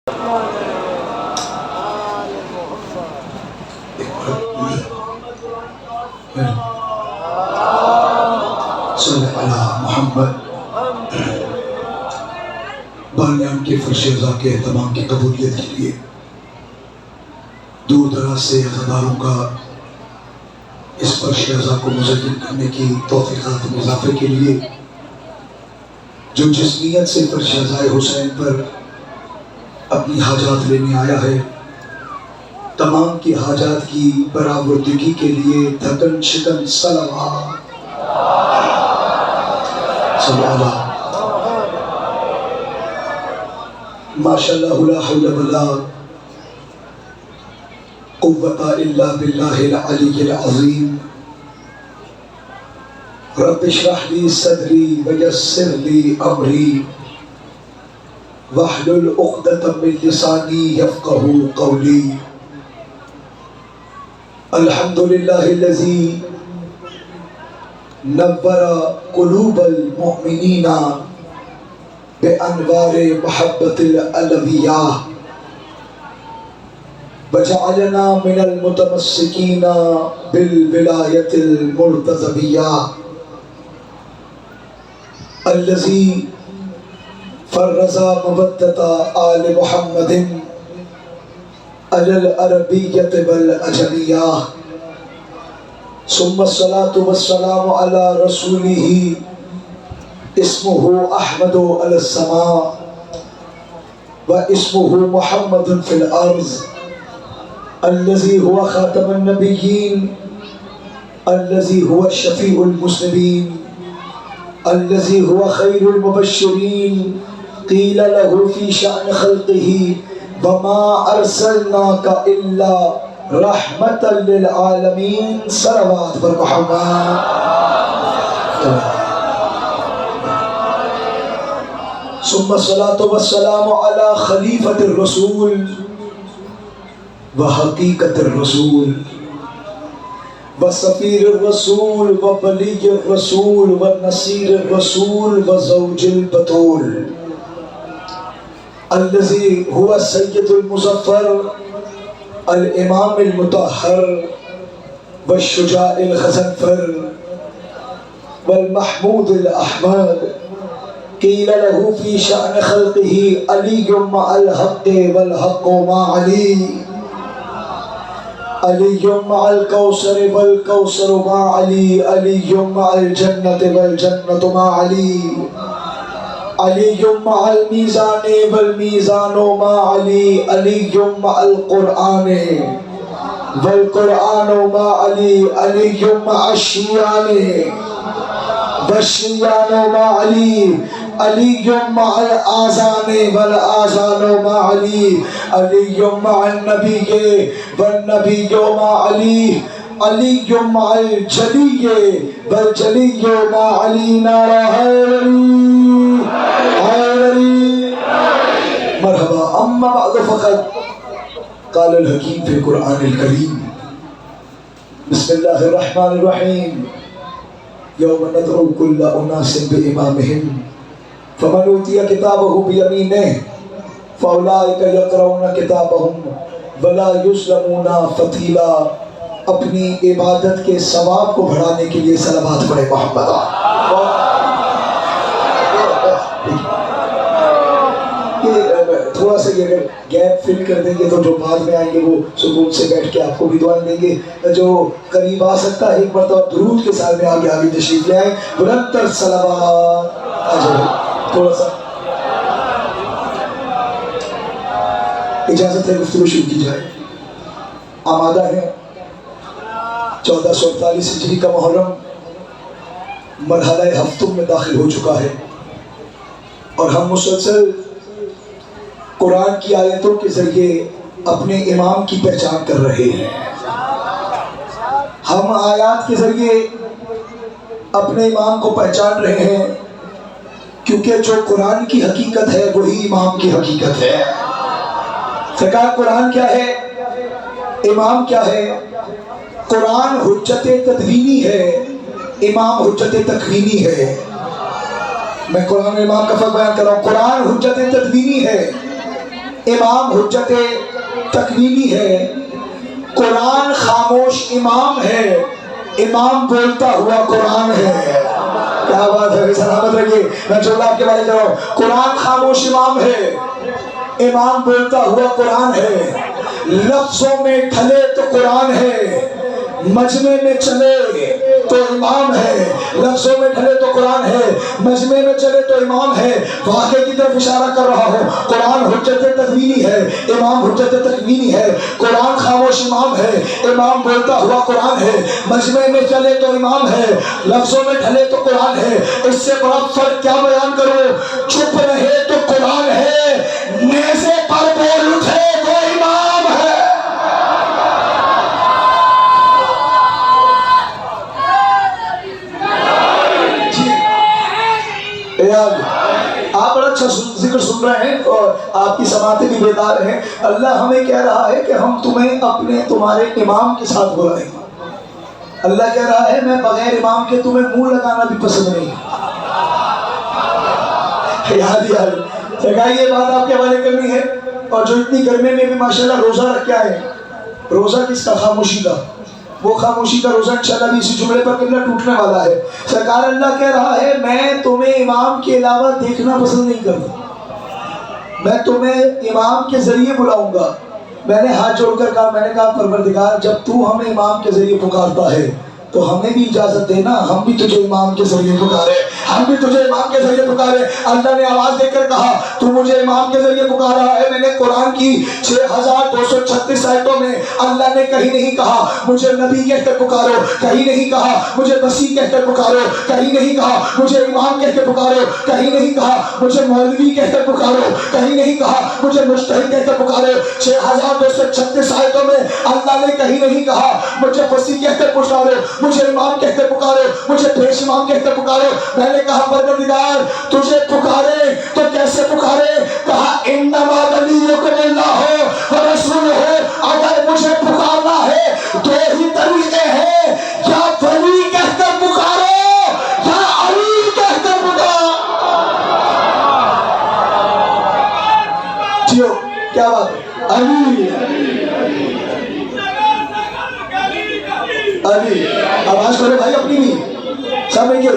صلی علی محمد بانیان کے فرش ازا کے اہتمام کی قبولیت کے لیے دور دراز سے عزاداروں کا اس فرش ازا کو مزین کرنے کی توفیقات میں اضافے کے لیے جو جس نیت سے فرش ازائے حسین پر اپنی حاجات لینے آیا ہے، تمام کی حاجات کی برآوردگی کے لیے دھکن شکن صلوات صلی اللہ ماشاءاللہ لا حول ولا قوت الا باللہ العلی العظیم رب اشرح لی صدری ویسر لی امری واحلل عقدۃ من لسانی یفقهوا قولی الحمدللہ الذی نور قلوب المؤمنین بانوار محبت العلویہ وجعلنا من المتمسکین بالولایت المرتضویہ الذی فرز مودۃ آل محمد علی العربیۃ والعجمیہ ثم الصلاة والسلام على رسوله اسمه احمد علی السماء واسمه محمد في الارض الذي هو خاتم النبيين الذي هو الشفيع المسلمين الذي هو خير المبشرين قيل له في شأن خلقه وما أرسلناك إلا رحمة للعالمين صلوات پر محمد ثم الصلاة والسلام على خليفة الرسول وحقيقة الرسول وسفير الرسول وولي الرسول والنصير الرسول وزوج البتول الذي هو السيد المظفر الامام المطهر والشجاع الغضنفر والمحمود الاحمد قيل له في شأن خلقه علي مع الحق والحق مع علي علي مع الكوثر والكوثر مع علي علي مع الجنة والجنة مع علي علي مع الميزان والميزان مع علي علي مع القرآن والقرآن مع علي علي مع الشيعان والشيعان مع علي علي مع الآذان والآذان مع علي علي مع النبي والنبي مع علي علي مع الجلي والجلي مع علي نعرہ حیدری مرحبا اما بعد فقط قال الحکیم فی القرآن الکریم بسم اللہ الرحمن الرحیم یوم ندعو کل اناس بامامہم فمن اوتی کتابہ بیمینہ فاولئک یقرؤون کتابہم ولا یظلمون فتیلا۔ اپنی عبادت کے ثواب کو بڑھانے کے لیے صلوات پڑھے محمد۔ تھوڑا سا یہ اگر گیپ فل کر دیں گے تو جو بعد میں آئیں گے وہ سکون سے بیٹھ کے آپ کو بھی دعائیں دیں گے، جو قریب آ سکتا ہے ایک مرتبہ درود کے ساتھ میں آگے آگے تشریف لے آئیں، بلندتر صلوات۔ تھوڑا سا اجازت ہے گفتگو شروع کی جائے؟ آمادہ ہیں؟ 1448 ہجری کا محرم مرحلہ ہفتم میں داخل ہو چکا ہے اور ہم مسلسل قرآن کی آیتوں کے ذریعے اپنے امام کی پہچان کر رہے ہیں۔ ہم آیات کے ذریعے اپنے امام کو پہچان رہے ہیں کیونکہ جو قرآن کی حقیقت ہے وہی امام کی حقیقت ہے۔ سرکار قرآن کیا ہے؟ امام کیا ہے؟ قرآن حجت تدوینی ہے، امام حجت تکوینی ہے۔ میں قرآن امام کا فرق بیان کر رہا ہوں۔ قرآن حجت تدوینی ہے، امام حجت تکوینی ہے، قرآن خاموش امام ہے، امام بولتا ہوا قرآن ہے۔ کیا بات ہے، سلامت رکھیے۔ میں جملہ آپ کے بارے کر رہا ہوں، قرآن خاموش امام ہے، امام بولتا ہوا قرآن ہے، لفظوں میں ڈھلے تو قرآن ہے، مجمع میں چلے تو امام ہے، لفظوں میں ڈھلے تو قرآن ہے، مجمع میں چلے تو امام ہے۔ واقعے کی طرف اشارہ کر رہا ہوں، قرآن حجت تکوینی ہے، امام حجت تکوینی ہے، قرآن خاموش امام ہے، امام بولتا ہوا قرآن ہے، مجمع میں چلے تو امام ہے، لفظوں میں ڈھلے تو قرآن ہے۔ اس سے بڑا فرق کیا بیان کرو، چپ رہے تو قرآن ہے، نیزے پر بول اٹھے تو امام ہے۔ آپ بڑا اچھا ذکر سن رہے ہیں اور آپ کی سماعتیں بھی بیدار ہیں۔ اللہ ہمیں کہہ رہا ہے کہ ہم تمہیں تمہارے امام کے ساتھ بلائیں گے۔ اللہ کہہ رہا ہے میں بغیر امام کے تمہیں منہ لگانا بھی پسند نہیں۔ یاد یہ بات آپ کے حوالے کرنی ہے۔ اور جو اتنی گرمی میں بھی ماشاءاللہ روزہ رکھ کے آئے، روزہ کس کا؟ خاموشی کا۔ وہ خاموشی کا روزہ انشاءاللہ بھی اسی جملے پر قبلہ ٹوٹنے والا ہے۔ سرکار اللہ کہہ رہا ہے میں تمہیں امام کے علاوہ دیکھنا پسند نہیں کرتا، میں تمہیں امام کے ذریعے بلاؤں گا۔ میں نے ہاتھ جوڑ کر کہا، میں نے کہا پروردگار جب تو ہمیں امام کے ذریعے پکارتا ہے تو ہمیں بھی اجازت دینا، ہم بھی تجھے امام کے ذریعے پکارے، ہم بھی تجھے امام کے ذریعے پکارے۔ اللہ نے آواز دے کر کہا تو مجھے امام کے ذریعے پکارا ہے۔ میں نے قرآن کی 6236 آیتوں میں اللہ نے کہیں نہیں کہا مجھے نبی کہہ کر پکارو، کہیں نہیں کہا مجھے مسیح کہہ کر پکارو، کہیں نہیں کہا مجھے امام کہہ کر پکارو، کہیں نہیں کہا مجھے مولوی کہہ کر پکارو، کہیں نہیں کہا مجھے مجتہد کہہ کر پکارو۔ 6236 آیتوں میں اللہ نے کہیں نہیں کہا مجھے مسیح کہہ کر پکارو، مجھے امام کہہ کر پکارو، مجھے پیش امام کہہ کر پکارو۔ میں نے کہا پروردگار تجھے پکارے تو کیسے پکارے؟ کہا انما ولیکم اللہ ورسولہ، اگر مجھے پکارنا ہے دو ہی طریقے ہیں، یا ولی کہہ کر پکارو یا علی کہہ کر پکارو۔ جیو کیا بات ہے، علی علی، آواز کرو بھائی اپنی نہیں سامنے کے ہم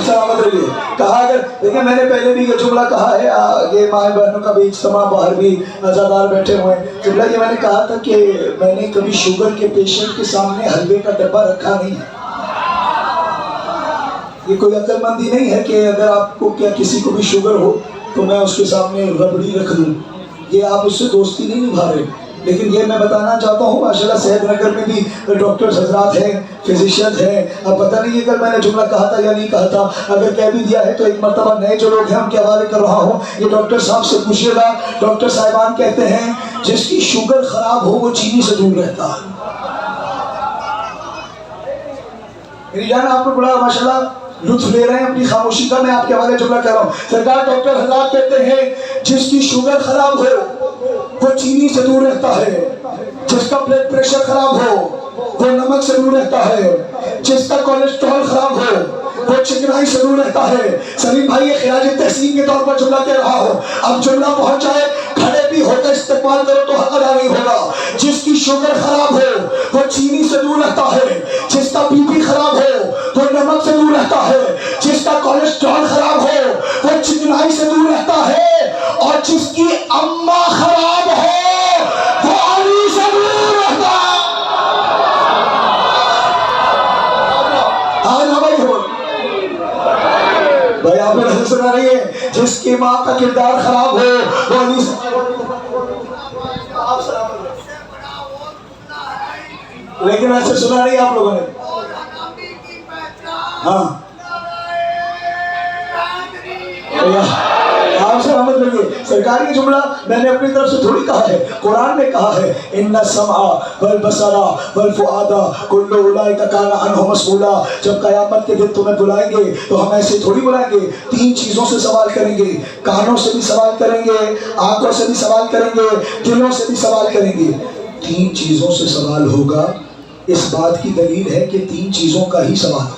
سلامت رہیے۔ کہا اگر دیکھیں میں نے پہلے بھی یہ جملہ کہا ہے، یہ ماں بہنوں کا بھی اجتماع، باہر بھی عزادار بیٹھے ہوئے ہیں، جملہ یہ میں نے کہا تھا کہ میں نے کبھی شوگر کے پیشنٹ کے سامنے حلوے کا ڈبہ رکھا نہیں ہے۔ یہ کوئی عقل مندی نہیں ہے کہ اگر آپ کو کیا کسی کو بھی شوگر ہو تو میں اس کے سامنے ربڑی رکھ دوں، یہ آپ اس سے دوستی نہیں نبھا رہے۔ لیکن یہ میں بتانا چاہتا ہوں ماشاءاللہ صحت نگر میں بھی ڈاکٹرز حضرات ہیں، فزیشین ہیں، اب پتہ نہیں یہ کل میں نے جملہ کہا تھا یا نہیں کہا تھا، اگر کہہ بھی دیا ہے تو ایک مرتبہ نئے جو لوگ ہیں ان کے حوالے کر رہا ہوں۔ یہ ڈاکٹر صاحب سے پوچھئے گا، ڈاکٹر صاحبان کہتے ہیں جس کی شوگر خراب ہو وہ چینی سے دور رہتا ہے۔ میری جان آپ کو بڑا ماشاءاللہ لطف لے رہے ہیں اپنی خاموشی کا، میں آپ کے حوالے جملہ کہہ رہا ہوں۔ سرکار ڈاکٹر حضرات کہتے ہیں جس کی شوگر خراب ہو وہ چینی سے دور رہتا ہے، جس کا بلڈ پریشر خراب ہو وہ نمک سے دور رہتا ہے، جس کا کولیسٹرول خراب ہو وہ چکنائی سے دور رہتا ہے۔ سلیم بھائی یہ خراج تحسین کے طور پر جملہ کہہ رہا ہوں، اب جملہ پہنچ جائے کھڑے بھی ہو کر استقبال کرو تو حق ادا نہیں ہوگا۔ جس کی شوگر خراب ہو وہ چینی سے دور رہتا ہے، جس کا بی پی خراب ہو وہ نمک سے دور رہتا ہے، جس کا کولیسٹرول خراب ہو وہ چکنائی سے دور رہتا ہے، اور جس کی اماں خراب ہو وہ علی سے دور رہتا ہے۔ بھائی آپ نے سنا رہی ہے جس کی ماں کا کردار خراب ہو وہ علی سے، لیکن ایسے سنا نہیں آپ لوگوں نے؟ ہاں آپ سے رحمت ملیے۔ سرکار کی جملہ میں نے اپنی طرف سے تھوڑی کہا ہے، قرآن نے کہا ہے ان السمع والبصر والفؤاد کل اولئک کان عنہ مسئولا۔ جب قیامت کے دن تمہیں بلائیں گے تو ہم ایسے تھوڑی بلائیں گے، تین چیزوں سے سوال کریں گے، کانوں سے بھی سوال کریں گے، آنکھوں سے بھی سوال کریں گے، دلوں سے بھی سوال کریں گے۔ تین چیزوں سے سوال ہوگا، اس بات کی دلیل ہے کہ تین چیزوں کا ہی سوال ہے۔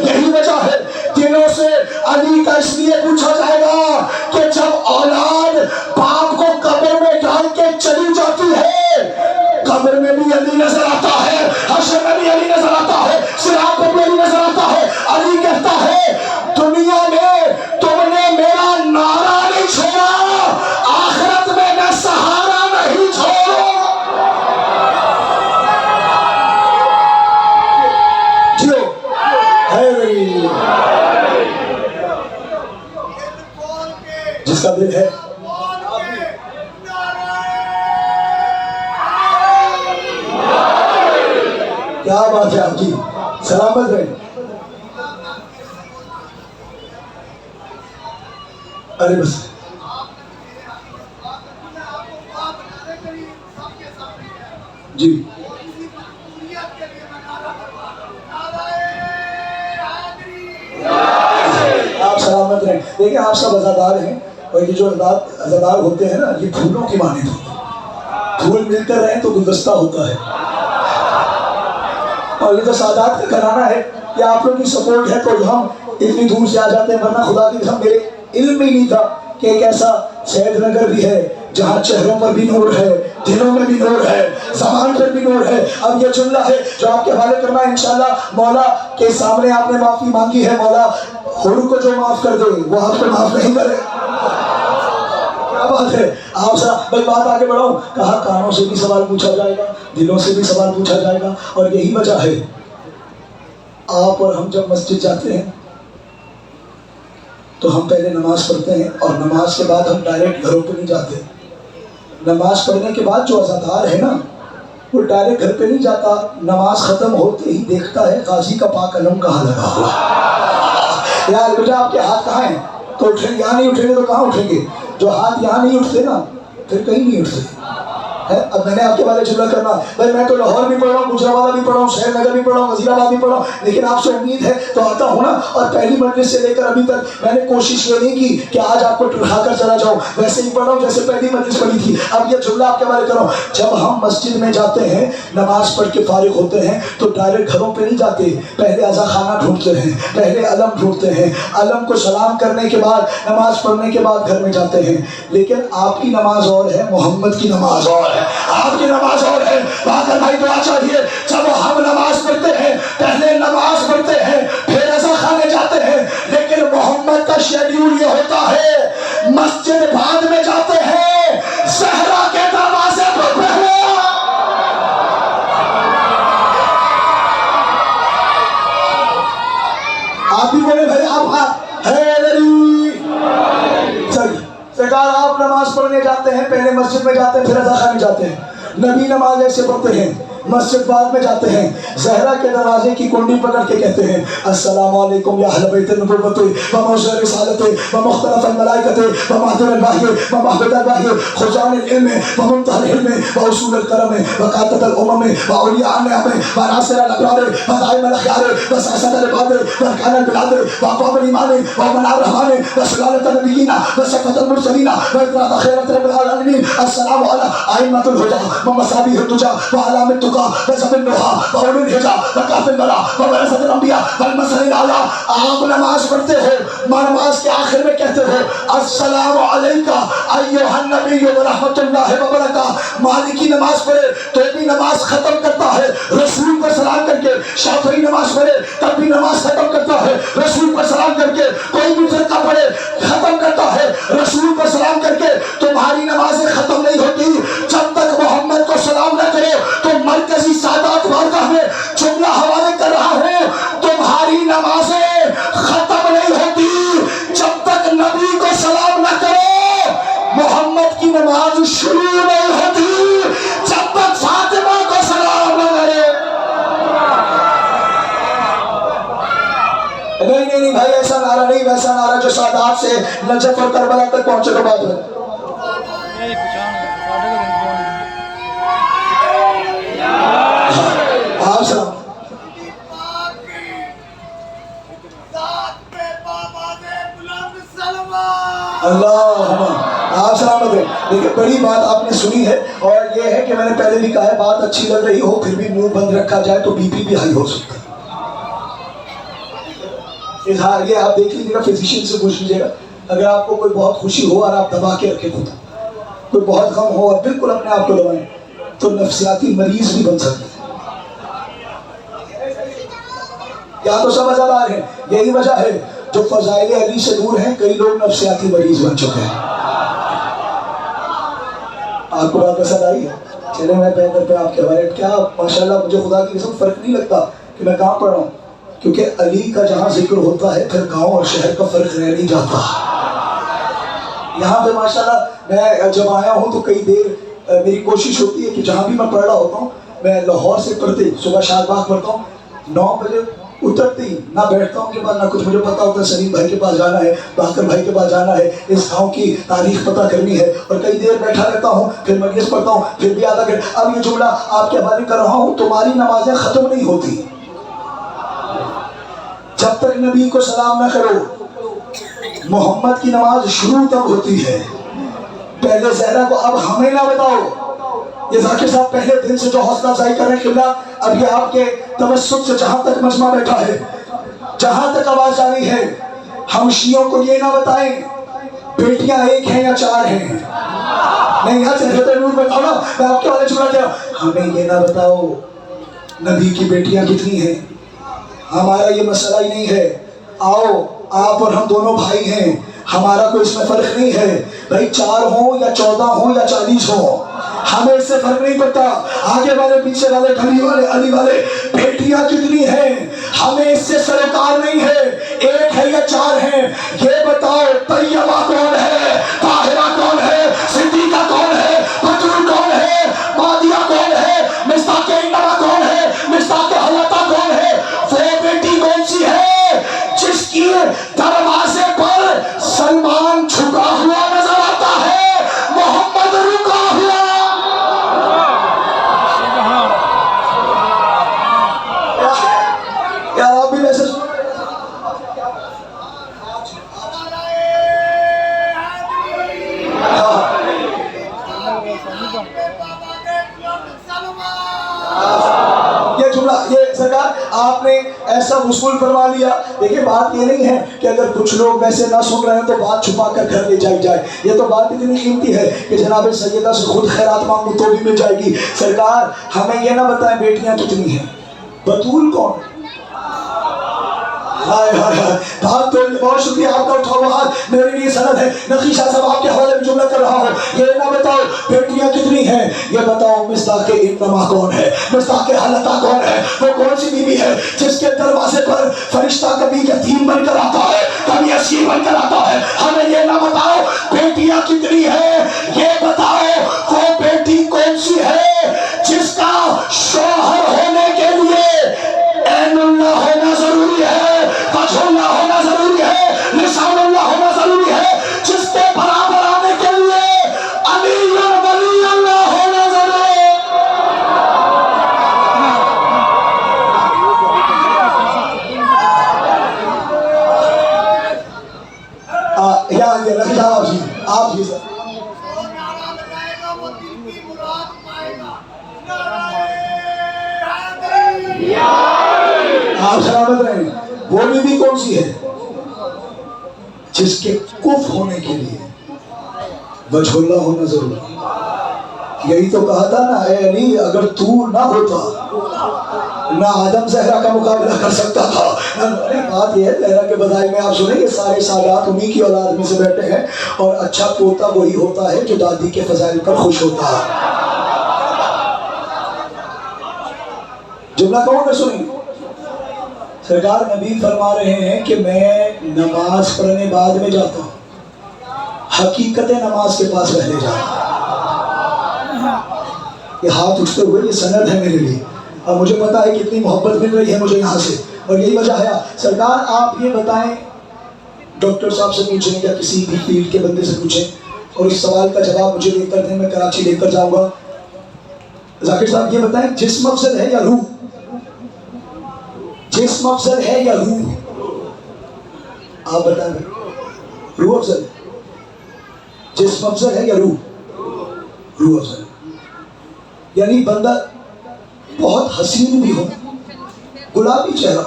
یہی وجہ ہے دلوں سے علی کا اس لیے پوچھا جائے گا کہ جب اولاد باپ کو قبر میں ڈال کے چلی جاتی ہے، قبر میں بھی علی نظر آتا ہے، حشر میں بھی علی نظر آتا ہے، صراط پر بھی علی نظر آتا ہے۔ علی کہتا ہے دنیا میں تم نے میرا نعرہ نہیں چھوڑا، آخرت میں میں سہارا نہیں چھوڑوں۔ جیو ہے جس کا دل ہے کیا بات ہے آپ کی، سلامت رہے۔ ارے بس جی آپ سلامت رہیں۔ دیکھیں آپ سب عزادار ہیں، اور یہ جو عزادار ہوتے ہیں نا، یہ پھولوں کی مانند ہوتے ہیں، پھول ملتے رہیں تو گلدستہ ہوتا ہے۔ اور یہ تو سادات کا گھرانہ ہے، یہ آپ لوگوں کی سپورٹ ہے تو ہم اتنی دور سے آ جاتے ہیں، ورنہ خدا کی قسم میرے علم ہی نہیں تھا کہ ایک ایسا سید نگر بھی ہے جہاں چہروں پر بھی نور ہے، دلوں میں بھی نور ہے، زبان پر بھی نور ہے۔ اب یہ جملہ ہے جو آپ کے حوالے کرنا ہے انشاءاللہ۔ مولا کے سامنے آپ نے معافی مانگی ہے، مولا حور کو جو معاف کر دے وہ آپ کو معاف نہیں کرے۔ کیا بات ہے، آپ سا بھائی بات آگے بڑھاؤں، کہا کانوں سے بھی سوال پوچھا جائے گا، دلوں سے بھی سوال پوچھا جائے گا، اور یہی وجہ ہے آپ اور ہم جب مسجد جاتے ہیں تو ہم پہلے نماز پڑھتے ہیں، اور نماز کے بعد ہم ڈائریکٹ گھروں پہ نہیں جاتے۔ نماز پڑھنے کے بعد جو عزادار ہے نا، وہ ڈائریکٹ گھر پہ نہیں جاتا، نماز ختم ہوتے ہی دیکھتا ہے قاضی کا پاک علم کہاں لگا ہوا۔ یار بیٹا آپ کے ہاتھ کہاں ہیں؟ تو اٹھیں، یہاں نہیں اٹھیں گے تو کہاں اٹھیں گے؟ جو ہاتھ یہاں نہیں اٹھتے نا پھر کہیں نہیں اٹھتے۔ اب میں نے آپ کے بارے جملہ کرنا، بھائی میں تو لاہور بھی پڑھ رہا ہوں، گجرانوالہ بھی پڑھ رہا ہوں، شہر نگر بھی پڑھ رہا ہوں، وزیر آباد بھی پڑھ رہا ہوں، لیکن آپ سے امید ہے تو آتا ہوں نا۔ اور پہلی مجلس سے لے کر ابھی تک میں نے کوشش یہ نہیں کی کہ آج آپ کو ٹرکھا کر چلا جاؤں، ویسے ہی پڑھ رہا ہوں جیسے پہلی مجلس پڑھی تھی۔ اب یہ جملہ آپ کے بارے کروں، جب ہم مسجد میں جاتے ہیں نماز پڑھ کے فارغ ہوتے ہیں تو ڈائریکٹ گھروں پہ نہیں جاتے، پہلے عزا خانہ ڈھونڈتے ہیں، پہلے علم ڈھونڈتے ہیں، علم کو سلام کرنے کے بعد نماز پڑھنے کے بعد گھر میں جاتے ہیں۔ لیکن آپ کی نماز اور ہے، محمد کی نماز اور ہے، آپ کی نماز اور ہے۔ باقر بھائی دعا چاہیے، جب ہم نماز پڑھتے ہیں پہلے نماز پڑھتے ہیں پھر عزا خانے جاتے ہیں، لیکن محمد کا شیڈیول یہ ہوتا ہے مسجد بعد میں جاتے ہیں، زہرا کے دروازے پر پہلے۔ آپ بھی بولے بھائی آپ حیدری سرکار، آپ نماز پڑھنے جاتے ہیں پہلے مسجد میں جاتے ہیں پھر عزا خانے جاتے ہیں، نبی نماز ایسے پڑھتے ہیں، مسجد بعد میں جاتے ہیں، زہرا کے دروازے کی کنڈی پکڑ کے کہتے ہیں السلام علیکم یا اہل بیت النبوۃ و موضع رسالت و مختلف الملائکۃ و معدن الوحی و محبت الوحی خزان العلم و منتہى العلم و اصول الکرم و قادۃ الامم و اولیاء النعم و ناصر الابرار و دائم الاخیار و سیاست العباد و ارکان البلاد و اقوام الایمان و منار الرحمان و سلالۃ النبیین و صفوۃ المرسلین و اطراء خیرۃ رب العالمین۔ السلام علی ائمۃ الہدی و مصابیح الدجی و علام التقی وزب النہا و اولو الحجا و کاف البلا و ورثۃ الانبیاء والمثل الاعلیٰ۔ آپ نماز پڑھتے ہو، نماز کے آخر میں کہتے ہو السلام علیکہ ایھا النبی و رحمۃ اللہ وبرکاتہ۔ مالکی نماز پڑھے تو بھی نماز ختم کرتا ہے رسول پر سلام کر کے، شافعی نماز پڑھے تب بھی نماز ختم کرتا ہے رسول پر سلام کر کے، کوئی بھی فرقہ پڑھے ختم کرتا ہے رسول پر سلام کر کے۔ تمہاری نمازیں ختم نہیں ہوتی جب تک محمد کو سلام نہ کرو۔ تو مرکزی سادات بارگاہ میں جملہ حوالے کر رہا ہوں، تمہاری نمازیں ختم نہیں ہوتی جب تک نبی کو سلام نہ کرو۔ محمد کی نماز شروع نہیں ہوتی جب تک فاطمہ کو سلام نہ کرے۔ نہیں بھائی، ایسا نعرہ نہیں، ویسا نعرہ جو سادات سے نجف اور کربلا تک پہنچے تو بات ہے۔ اللہ آپ سلامت ہیں۔ لیکن بڑی بات آپ نے سنی ہے، اور یہ ہے کہ میں نے پہلے بھی کہا ہے بات اچھی لگ رہی ہو پھر بھی منہ بند رکھا جائے تو بی پی بھی ہائی ہو سکتا ہے۔ اظہار یہ آپ دیکھ لیجیے گا، فزیشین سے پوچھ لیجیے گا، اگر آپ کو کوئی بہت خوشی ہو اور آپ دبا کے رکھیں خود، کوئی بہت غم ہو اور بالکل اپنے آپ کو دبائیں، تو نفسیاتی مریض بھی بن سکتے ہیں۔ کیا تو سمجھ آ رہے ہیں؟ یہی وجہ ہے جو فضائل علی سے دور ہیں، کئی لوگ نفسیاتی مریض بن چکے ہیں۔ آپ کو بات پسند آئی ہے؟ چلے میں بہتر پہ آپ کے حوالے، کیا ماشاءاللہ مجھے خدا کی قسم فرق نہیں لگتا کہ میں کہاں پڑھ رہا ہوں، کیونکہ علی کا جہاں ذکر ہوتا ہے پھر گاؤں اور شہر کا فرق رہ نہیں جاتا۔ یہاں پہ ماشاءاللہ میں جب آیا ہوں تو کئی دیر میری کوشش ہوتی ہے کہ جہاں بھی میں پڑھ رہا ہوتا ہوں، میں لاہور سے پڑھتے صبح شاد باغ پڑھتا ہوں، 9 بجے اترتی نہ بیٹھتا ہوں کے بعد نہ کچھ مجھے پتا ہوتا ہے سلیم بھائی کے پاس جانا ہے، باقر بھائی کے پاس جانا ہے، اس گاؤں کی تاریخ پتہ کرنی ہے، اور کئی دیر بیٹھا رہتا ہوں، پھر مجلس پڑھتا ہوں، پھر بھی آدھا گھنٹہ۔ اب یہ جملہ آپ کے حوالے کر رہا ہوں، تمہاری نمازیں ختم نہیں ہوتی جب تک نبی کو سلام نہ کرو۔ محمد کی نماز شروع تب ہوتی ہے، پہلے زہرا کو اب ہمیں نہ بتاؤ۔ یہ ذاکر صاحب پہلے دن سے جو حوصلہ افزائی کر رہے ہیں قبلہ، اب یہ آپ کے توسط سے جہاں تک مجمع بیٹھا ہے، جہاں تک آواز آ رہی ہے، ہم شیعوں کو یہ نہ بتائیں بیٹیاں ایک ہیں یا 4 ہیں۔ نہیں یہاں سے نور بتاؤ نا، میں آپ کے والے چھوڑا کیا، ہمیں یہ نہ بتاؤ نبی کی بیٹیاں کتنی ہیں، ہمارا یہ مسئلہ ہی نہیں ہے۔ آؤ آپ اور ہم دونوں بھائی ہیں، ہمارا کوئی اس میں فرق نہیں ہے، بھائی 4 ہوں یا 14 ہوں یا 40 ہوں، ہمیں اس سے فرق نہیں پڑتا۔ آگے والے پیچھے والے گلی والے علی والے، بیٹیاں کتنی ہیں ہمیں اس سے سروکار نہیں ہے، 1 ہے یا 4 ہیں۔ یہ بتاؤ طیبہ کون ہے، طاہرہ کون ہے، صدیقہ کون ہے، بدر کون ہے، مادیہ کون ہے، مصداق انما کون ہے، مصداق حلطہ کون ہے، وہ بیٹی کون سی ہے جس کی دروازے پر سلمان جھکا ہوا نظر آتا ہے، محمد رکا ہوا۔ کیا آپ بھی ویسے یہ جملہ، یہ سرکار آپ نے ایسا وصول فرما لیا۔ دیکھیں بات یہ نہیں ہے کہ اگر کچھ لوگ ویسے نہ سن رہے ہیں تو بات چھپا کر گھر لے جائی جائے، یہ تو بات اتنی قیمتی ہے کہ جناب سیدہ سے خود خیرات مانگو تو بھی مل جائے گی۔ سرکار ہمیں یہ نہ بتائیں بیٹیاں کتنی ہیں، بطول کون ہے؟ ہائے ہائے ہائے، بات تو بہت شکریہ آپ کا اٹھا ہوا ہاتھ میرے لیے سند ہے۔ نقی شاہ صاحب آپ کے حوالے میں جملہ کر رہا ہوں، یہ نہ بتاؤ بیٹیاں کتنی ہیں، یہ بتاؤ مصداق انما کون ہے، مصداق حلطہ کون ہے، وہ کون سی بیوی ہے جس کے دروازے پر فرشتہ کبھی یتیم بن کر آتا ہے کبھی اسیر بن کر آتا ہے۔ ہمیں یہ نہ بتاؤ بیٹیاں کتنی ہیں، یہ بتاؤ وہ بیٹی کون سی ہے جس کا شوہر ہونے کے لیے عین اللہ ہونا ضروری ہے، وجہ اللہ ہونا ضروری ہے، لسان اللہ ہونا ضروری ہے، جس کے برابر آنے کے لیے علی ولی اللہ ہونا ضروری ہے۔ آپ جی سر آپ سلامت رہیں۔ وہ بھی کون سی ہے جس کے کف ہونے کے لیے وجہ اللہ ہونا ضروری ہے۔ یہی تو کہا تھا نا، اے علی اگر تو نہ ہوتا نہ آدم زہرا کا مقابلہ کر سکتا تھا۔ بات یہ ہے زہرا کے بدائی میں آپ سنیں، یہ سارے سادات انہی کی اولاد میں سے بیٹھے ہیں، اور اچھا پوتا وہی ہوتا ہے جو دادی کے فضائل پر خوش ہوتا ہے۔ جملہ کہوں گا سنیں، سرکار نبی فرما رہے ہیں کہ میں نماز پڑھنے بعد میں جاتا ہوں، حقیقت نماز کے پاس پہلے جاتا ہوں۔ یہ ہاتھ اٹھتے ہوئے یہ سند ہے میرے لیے، اور مجھے پتا ہے کتنی محبت مل رہی ہے مجھے یہاں سے، اور یہی وجہ ہے۔ سرکار آپ یہ بتائیں، ڈاکٹر صاحب سے پوچھیں یا کسی بھی فیلڈ کے بندے سے پوچھیں، اور اس سوال کا جواب مجھے لے کر دیں، میں کراچی لے کر جاؤں گا۔ ذاکر صاحب یہ بتائیں جسم افضل ہے یا روح؟ جسم افضل ہے یا روح؟ آپ بتائیں، روح افضل ہے؟ جسم افضل ہے یا روح؟ روح افضل ہے۔ یعنی بندہ بہت حسین بھی ہو، گلابی چہرہ،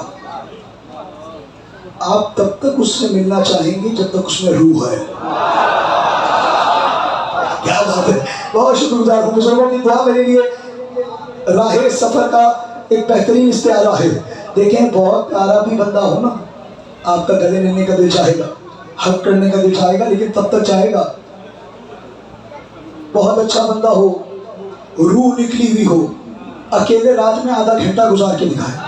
آپ تب تک اس سے ملنا چاہیں گے جب تک اس میں روح ہے. کیا بات ہے. بہت شکر گزار ہوں. بزرگوں کی دعا میرے لیے راہ سفر کا ایک بہترین استعارہ ہے. دیکھیں بہت پیارا بھی بندہ ہو نا، آپ کا گلے ملنے کا دل چاہے گا، حق کرنے کا دل چاہے گا، لیکن تب تک چاہے گا. بہت اچھا بندہ ہو، روح نکلی ہوئی ہو، اکیلے رات میں آدھا گھنٹہ گزار کے دکھائے.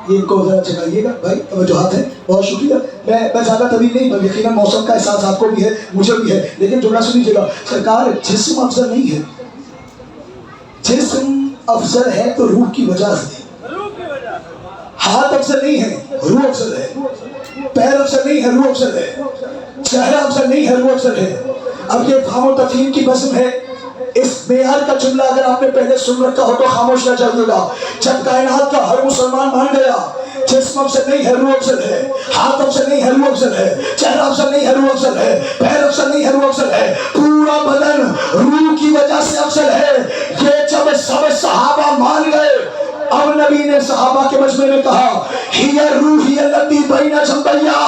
یہ ان کو ذرا چکائیے گا بھائی، توجہات ہیں. بہت شکریہ. میں زیادہ طویل نہیں، یقیناً موسم کا احساس آپ کو بھی ہے، مجھے بھی ہے، لیکن جملہ سنیجیے گا. سرکار جسم افضل نہیں ہے، جسم افضل ہے تو روح کی وجہ سے. ہاتھ افضل نہیں ہے، روح افضل ہے. پیر افضل نہیں ہے، روح افضل ہے. چہرہ افضل نہیں ہے، روح افضل ہے. اب یہ فہم و تفہیم کی بزم ہے. اس معیار کا جملہ اگر آپ نے پہلے سن رکھا ہو تو خاموش نہ جائیے گا. جب کائنات کا ہر مسلمان مان گیا جسم افضل نہیں ہے، روح افضل ہے. ہاتھ افضل نہیں ہے، روح افضل ہے. چہرہ افضل نہیں ہے، روح افضل ہے. پیر افضل نہیں ہے، روح افضل ہے. پورا بدن روح کی وجہ سے افضل ہے. یہ جب سب صحابہ مان گئے، اب نبی نے صحابہ کے مجمع میں کہا ہی روحی التی بین جنبیا،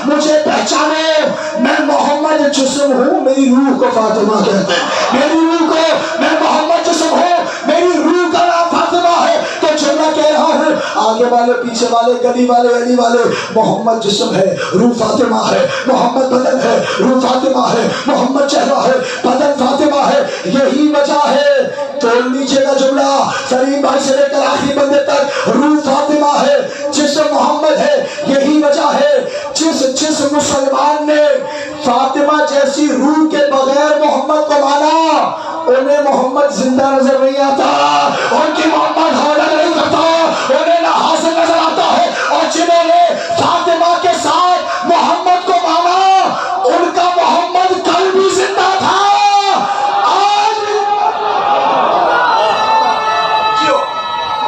مجھے پہچانو میں محمد جسم ہوں، میری روح کو فاطمہ کہتے ہیں. میری روح کو، میں محمد جسم ہوں، میری روح کا نام فاطمہ ہے. تو جملہ کہہ رہا ہے آگے والے پیچھے والے گلی والے علی والے، محمد جسم ہے، روح فاطمہ ہے. محمد بدن ہے، روح فاطمہ ہے. محمد چہرہ ہے، بدن فاطمہ ہے. یہی وجہ ہے. توڑ لیجیے گا جملہ سلیم بھائی سے لے کر آخری بندے تک، روح فاطمہ ہے، جسم محمد ہے. یہی وجہ ہے جس مسلمان نے فاطمہ جیسی روح کے بغیر محمد کو مانا، انہیں محمد زندہ نظر نہیں آتا، ان کی محمد حاضر نہیں کرتا، انہیں نہ حاصل نظر آتا ہے. اور جنہوں نے فاطمہ کے ساتھ محمد کو مانا، ان کا محمد کل بھی زندہ تھا، آج بھی.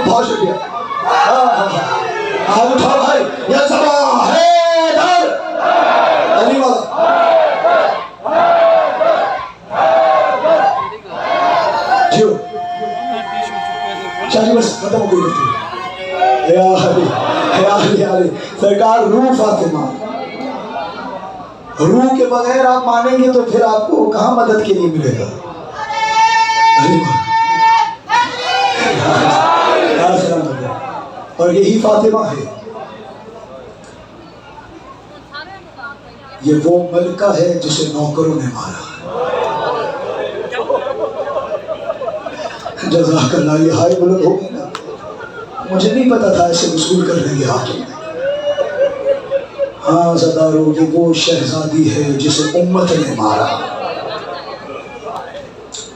بہت شکریہ. آج اٹھا بھائی، یہ زبان ہے در علی والا. جیو چاہیے بس ختم ہو گئی. یا علی، یا علی، یا علی. سرکار روح فاطمہ، روح کے بغیر آپ مانیں گے تو پھر آپ کو کہاں مدد کے لیے ملے گا. علی والا. اور یہی فاطمہ ہے. یہ وہ ملکہ ہے جسے نوکروں نے مارا. جزاک اللہ. یہ ہائی بلند ہو گئی نا، مجھے نہیں پتا تھا ایسے وصول کر لیں گے آپ. ہاں زدارو، یہ وہ شہزادی ہے جسے امت نے مارا.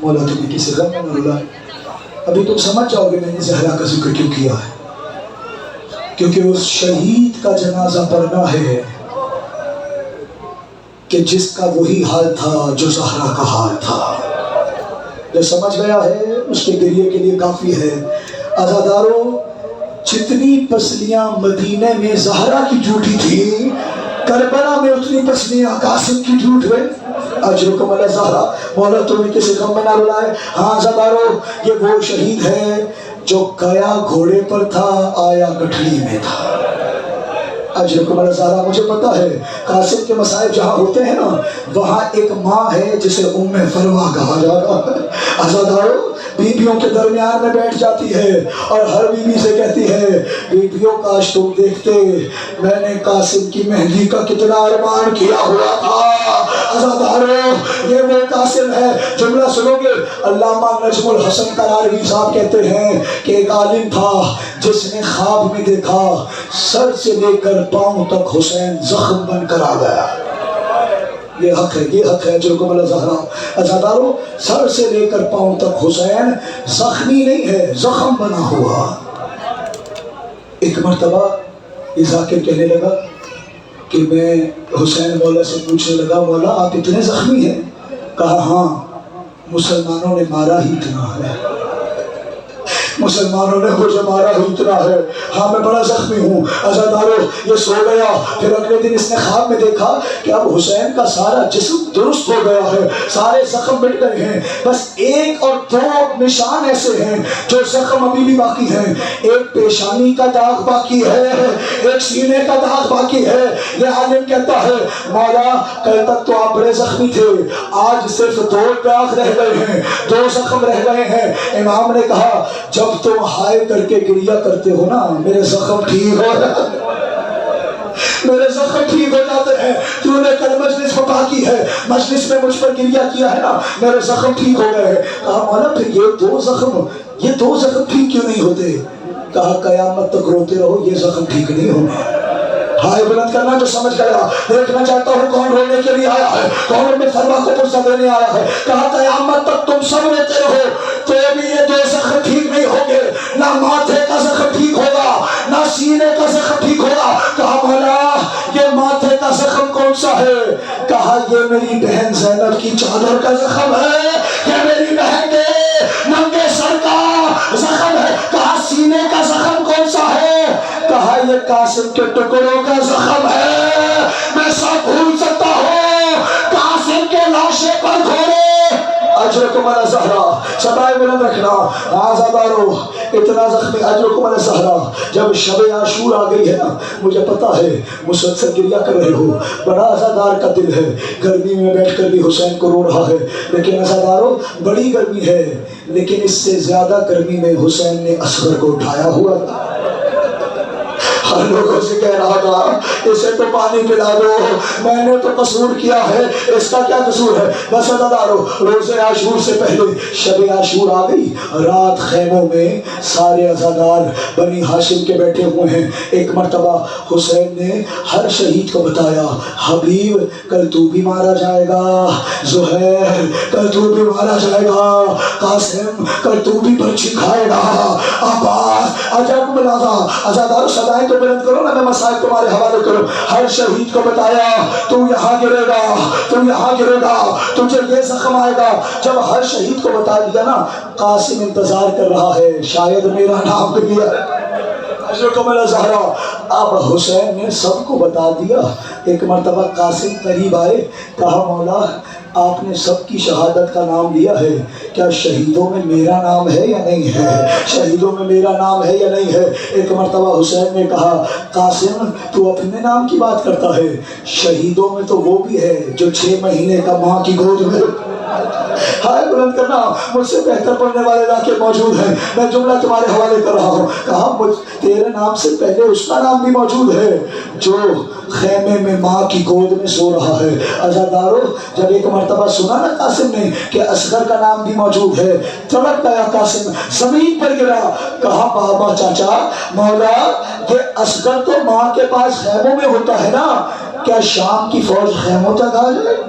مولا تمہیں کسی غم میں نہ رلائے. ابھی تم سمجھ جاؤ گے میں نے زہرا کا ذکر کیوں کیا ہے. کیونکہ اس شہید کا جنازہ پڑھنا ہے کہ جس کا وہی حال تھا جو زہرا کا حال تھا. جو سمجھ گیا ہے اس کے گریے کے لیے کافی ہے. عزادارو، جتنی پسلیاں مدینہ میں زہرا کی ٹوٹی تھی، کربلا میں اتنی پسلیاں قاسم کی ٹوٹ گئے. اجرکم اللہ زہرا. مولا تمہیں کسی غم میں نہ رلائے. ہاں عزادارو، یہ وہ شہید ہے جو گیا گھوڑے پر تھا، آیا گٹھڑی میں تھا. اجرکم اللہ زہرا. مجھے پتا ہے قاسم کے مسائل جہاں ہوتے ہیں نا، وہاں ایک ماں ہے جسے ام فروا کہا جا رہا ہے. عزادارو، بیویوں کے درمیان میں بیٹھ جاتی ہے اور ہر بیوی سے کہتی ہے بیویوں کاش تم دیکھتے میں نے قاسم کی مہندی کا کتنا ارمان کیا ہوا تھا. عزادارو، یہ وہ قاسم ہے. جملہ سنو گے. علامہ نجم الحسن قراروی صاحب کہتے ہیں کہ ایک عالم تھا جس نے خواب میں دیکھا سر سے لے کر پاؤں تک حسین زخم بن کر آ گیا. یہ حق ہے، یہ حق ہے. جرکم اللہ زہرا. عزادارو، سر سے لے کر پاؤں تک حسین زخمی نہیں ہے، زخم بنا ہوا. ایک مرتبہ یہ ذاکر کہنے لگا کہ میں حسین مولا سے پوچھنے لگا مولا آپ اتنے زخمی ہیں؟ کہا ہاں، مسلمانوں نے مارا ہی اتنا ہے. مسلمانوں نے مجھے مارا ہی اتنا ہے، ہاں میں بڑا زخمی ہوں۔ عزادارو یہ سو گیا، پھر اگلے دن اس نے خواب میں دیکھا کہ اب حسین کا سارا جسم درست ہو گیا ہے، سارے زخم مٹ گئے ہیں، بس ایک اور دو نشان ایسے ہیں جو زخم ابھی بھی باقی ہیں۔ ایک پیشانی کا داغ باقی ہے، ایک سینے کا داغ باقی ہے۔ یہ عالم کہتا ہے مولا کل تک تو آپ بڑے زخمی تھے، آج صرف دو داغ رہ گئے ہیں، دو زخم رہ گئے ہیں۔ امام نے کہا جب تم ہائے کر کے گریہ کرتے ہو نا میرے زخم ٹھیک ہو میرے زخم ٹھیک ہو جاتے ہیں۔ تو نے کل مجلس کو باقی ہے، مجلس میں مجھ پر گریہ کیا ہے نا، میرے زخم ٹھیک ہو گئے ہیں۔ کہا مولا پھر یہ دو زخم ٹھیک کیوں نہیں ہوتے؟ کہا قیامت تک روتے رہو، یہ زخم ٹھیک نہیں ہونے۔ ہائے بلند کرنا جو سمجھ گیا، دیکھنا چاہتا ہوں کون رونے کے لیے آیا ہے، کون اپنے فرما کو پرسہ دینے آیا ہے۔ کہا قیامت تک تم سب روتے رہو تو بھی یہ دو زخم ٹھیک نہیں ہوں گے، نہ ماتھے کا زخم ٹھیک ہوگا نہ سینے کا زخم ٹھیک ہوگا۔ کہا مولا یہ ماتھے کا زخم کون سا ہے؟ کہا یہ میری بہن زینب کی چادر کا زخم ہے، یہ میری بہن کے ننگے سر کا زخم ہے۔ کہا سینے کا زخم کون سا ہے؟ کہا یہ قاسم کے ٹکڑوں کا زخم ہے۔ میں سب بھول سکتا ہوں، قاسم کے لاشے پر گھوڑے اجرکم علی زہرا، سدائے بلند رکھنا۔ آزادارو اتنا زخمی اجرکم علی زہرا۔ جب شب عاشور آ گئی ہے نا، مجھے پتا ہے مسلسل گریہ کر رہے ہو، بڑا عزادار کا دل ہے، گرمی میں بیٹھ کر بھی حسین کو رو رہا ہے، لیکن عزادارو بڑی گرمی ہے، لیکن اس سے زیادہ گرمی میں حسین نے اصغر کو اٹھایا ہوا تھا۔ ہر لوگوں سے کہہ رہا تھا اسے تو پانی پلا دو، میں نے تو قصور کیا ہے، اس کا کیا قصور ہے؟ بس عزادارو روز عاشور سے پہلے شب عاشور آ گئی، رات خیموں میں سارے عزادار بنی ہاشم کے بیٹھے ہوئے ہیں۔ ایک مرتبہ حسین نے ہر شہید کو بتایا حبیب کل تو بھی مارا جائے گا، زہیر کل تو بھی مارا جائے گا، قاسم کل تو بھی برچھی کھائے گا، عباس عجب ملازہ۔ عزادارو صدائیں تو بلند کرو نا، میں مسائل تمہارے حوالے کروں۔ ہر شہید کو بتایا تو یہاں گرے گا، تو یہاں گرے گا، تجھے یہ زخم آئے گا۔ جب ہر شہید کو بتا دیا نا، قاسم انتظار کر رہا ہے شاید میرا نام بھی لیا اجرکم علی زہرا۔ اب حسین نے سب کو بتا دیا۔ ایک مرتبہ قاسم قریب آئے، کہا مولا آپ نے سب کی شہادت کا نام لیا ہے، کیا شہیدوں میں میرا نام ہے یا نہیں ہے؟ شہیدوں میں میرا نام ہے یا نہیں ہے؟ ایک مرتبہ حسین نے کہا قاسم تو اپنے نام کی بات کرتا ہے، شہیدوں میں تو وہ بھی ہے جو 6 مہینے کا ماں کی گود میں۔ ہائے بلند کرنا، مجھ سے بہتر پڑھنے والے علاقے موجود ہیں، میں جملہ تمہارے حوالے کر رہا ہوں۔ کہا تیرے نام سے پہلے اس کا نام بھی موجود ہے جو خیمے میں ماں کی گود میں سو رہا ہے۔ عزادارو جب ایک مرتبہ سنا نا قاسم نے کہ اصغر کا نام بھی موجود ہے، تڑپ گیا قاسم، زمین پر گرا، کہا بابا چاچا مولا یہ اصغر تو ماں کے پاس خیموں میں ہوتا ہے نا، کیا شام کی فوج خیموں تک آ جائے؟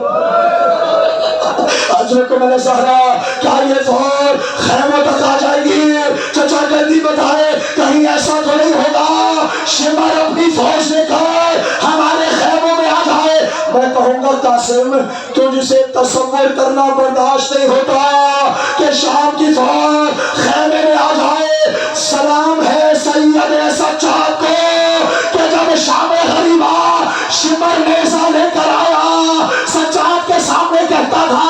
اجرکم علی زہرا، کیا یہ فوج خیموں تک آ جائے گی؟ چچا جلدی بتائے کہیں ایسا تو نہیں ہوگا شمر اپنی فوج لے کر ہمارے خیموں میں آ جائے؟ میں کہوں گا قاسم تجھ سے تصور کرنا برداشت نہیں ہوتا کہ شام کی فوج خیمے میں آ جائے۔ سلام ہے سید سجاد کو کہ جب شام غریبہ شمر نیزہ لے کر آیا، سجاد کے سامنے کہتا تھا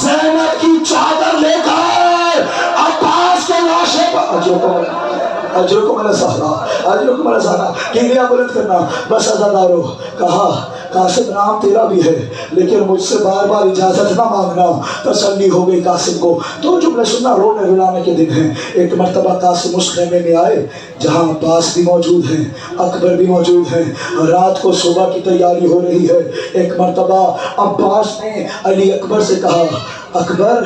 زینب کی چادر لے کر عباس کے لاشے پر اجرکم علی زہرا، اجرکم علی زہرا، گریہ بلند کرنا۔ بس عزادارو کہا قاسم نام تیرا بھی ہے لیکن مجھ سے بار بار اجازت نہ مانگنا۔ تسلی ہو گئی قاسم کو، تو جملے سننا رونے رلانے کے دن ہیں۔ ایک مرتبہ قاسم اس خیمے میں آئے جہاں عباس بھی موجود ہیں، اکبر بھی موجود ہیں، رات کو صبح کی تیاری ہو رہی ہے۔ ایک مرتبہ عباس نے علی اکبر سے کہا اکبر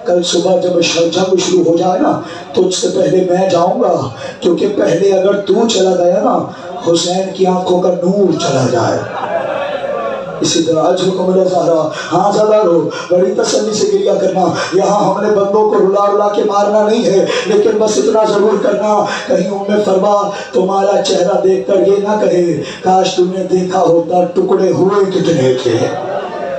کل صبح جب جنگ شروع ہو جائے نا تو اس سے پہلے میں جاؤں گا، کیونکہ پہلے اگر تو چلا گیا نا حسین کی آنکھوں کا نور چلا جائے۔ اسی طرح اجرکم علی زہرا۔ ہاں عزادارو بڑی تسلی سے گریہ کرنا، یہاں ہم نے بندوں کو رلا رلا کے مارنا نہیں ہے، لیکن بس اتنا ضرور کرنا کہیں ام فروا تمہارا چہرہ دیکھ کر یہ نہ کہے کاش تم نے دیکھا ہوتا ٹکڑے ہوئے کتنے تھے۔